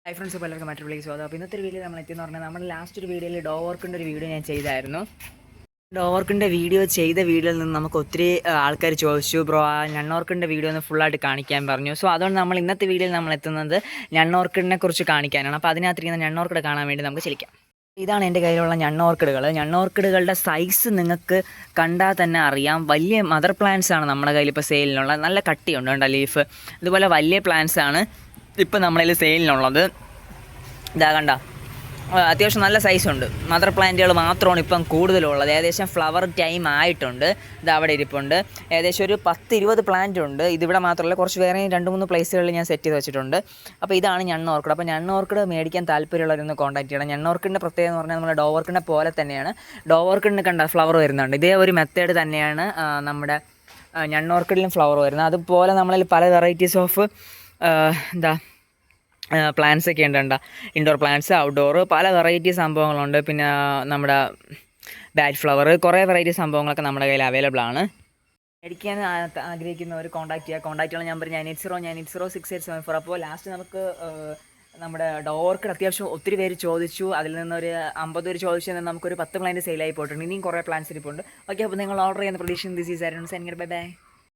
Hi friends, ഇപ്പോൾ എല്ലാവർക്കും മറ്റൊരു വീഡിയോ സ്വാഗതം. അപ്പോൾ ഇന്നത്തെ ഒരു വീഡിയോ നമ്മൾ എത്തിയെന്ന് പറഞ്ഞാൽ നമ്മൾ ലാസ്റ്റ് ഒരു വീഡിയോയിൽ ഡോവർക്കിൻ്റെ ഒരു വീഡിയോ ഞാൻ ചെയ്തായിരുന്നു. ഡോവർക്കിൻ്റെ വീഡിയോ ചെയ്ത വീഡിയോയിൽ നിന്ന് നമുക്ക് ഒത്തിരി ആൾക്കാർ ചോദിച്ചു, ബ്രോ ആ ഞണ്ണോർക്കിൻ്റെ വീഡിയോ ഒന്ന് ഫുള്ളായിട്ട് കാണിക്കാൻ പറഞ്ഞു. സോ അതുകൊണ്ട് നമ്മൾ ഇന്നത്തെ വീഡിയോയിൽ നമ്മൾ എത്തുന്നത് ഞണ്ണോർക്കിഡിനെ കുറിച്ച് കാണിക്കാനാണ്. അപ്പോൾ അതിനകത്തിരിക്കുന്ന ഞണ്ണോർക്കിഡ് കാണാൻ വേണ്ടി നമുക്ക് ചിരിക്കാം. ഇതാണ് എൻ്റെ കയ്യിലുള്ള ഞണ്ണോർക്കിഡുകൾ. ഞണ്ണോർക്കിഡുകളുടെ സൈസ് നിങ്ങൾക്ക് കണ്ടാൽ തന്നെ അറിയാം. വലിയ മദർ പ്ലാന്റ്സ് ആണ് നമ്മുടെ കയ്യിൽ ഇപ്പോൾ സെയിലിനുള്ള. നല്ല കട്ടിയുണ്ട് കേട്ടോ ലീഫ്. ഇതുപോലെ വലിയ പ്ലാന്റ്സ് ആണ് ഇപ്പം നമ്മളതിൽ സെയിലിനുള്ളത്. ഇതാ കണ്ട, അത്യാവശ്യം നല്ല സൈസുണ്ട്. മദർ പ്ലാന്റുകൾ മാത്രമാണ് ഇപ്പം കൂടുതലുള്ളത്. ഏകദേശം ഫ്ലവർ ടൈം ആയിട്ടുണ്ട്. ഇത് അവിടെ ഇരിപ്പുണ്ട്. ഏകദേശം ഒരു 10-20 പ്ലാന്റ് ഉണ്ട്. ഇതിവിടെ മാത്രമല്ല, കുറച്ച് വേറെ 2-3 പ്ലേസുകളിൽ ഞാൻ സെറ്റ് ചെയ്ത് വെച്ചിട്ടുണ്ട്. അപ്പോൾ ഇതാണ് ഞണ്ണോർക്കിഡ്. അപ്പോൾ ഞണ്ണോർക്കിഡ് മേടിക്കാൻ താല്പര്യമുള്ളവരൊന്ന് കോൺടാക്ട് ചെയ്യണം. ഞണ്ണോർക്കിഡിൻ്റെ പ്രത്യേകത എന്ന് പറഞ്ഞാൽ നമ്മുടെ ഡോവർക്കിഡിനെ പോലെ തന്നെയാണ്. ഡോവർക്കിഡിന് കണ്ട ഫ്ലവർ വരുന്നുണ്ട്. ഇതേ ഒരു മെത്തേഡ് തന്നെയാണ് നമ്മുടെ ഞണ്ണോർക്കിഡിലും ഫ്ലവർ വരുന്നത്. അതുപോലെ നമ്മളിൽ പല വെറൈറ്റീസ് ഓഫ് പ്ലാന്റ്സ് ഒക്കെ ഉണ്ട്. ഇൻഡോർ പ്ലാന്റ്സ്, ഔട്ട്ഡോർ, പല വെറൈറ്റി സംഭവങ്ങളുണ്ട്. പിന്നെ നമ്മുടെ ബാറ്റ് ഫ്ലവർ, കുറേ വെറൈറ്റി സംഭവങ്ങളൊക്കെ നമ്മുടെ കയ്യിൽ അവൈലബിൾ ആണ്. മേടിക്കാൻ ആഗ്രഹിക്കുന്നവർ കോൺടാക്ട് ചെയ്യുക. കോൺടാക്ട് ചെയ്യുന്ന നമ്പർ 9809806874. അപ്പോൾ ലാസ്റ്റ് നമുക്ക് നമ്മുടെ ഡോവർക്കിഡ് അത്യാവശ്യം ഒത്തിരി പേര് ചോദിച്ചു. അതിൽ നിന്നൊരു 50 പേര് ചോദിച്ചു. നമുക്കൊരു 10 പ്ലാന്റ് സെയിലായി പോയിട്ടുണ്ട്. ഇനിയും കുറേ പ്ലാന്റ്സ് ഇരിപ്പുണ്ട്. ഓക്കെ, അപ്പോൾ നിങ്ങൾ ഓർഡർ ചെയ്യുന്ന പ്രതീക്ഷ ദിസ് ഈസ് ആയിരുന്നു. Bye bye.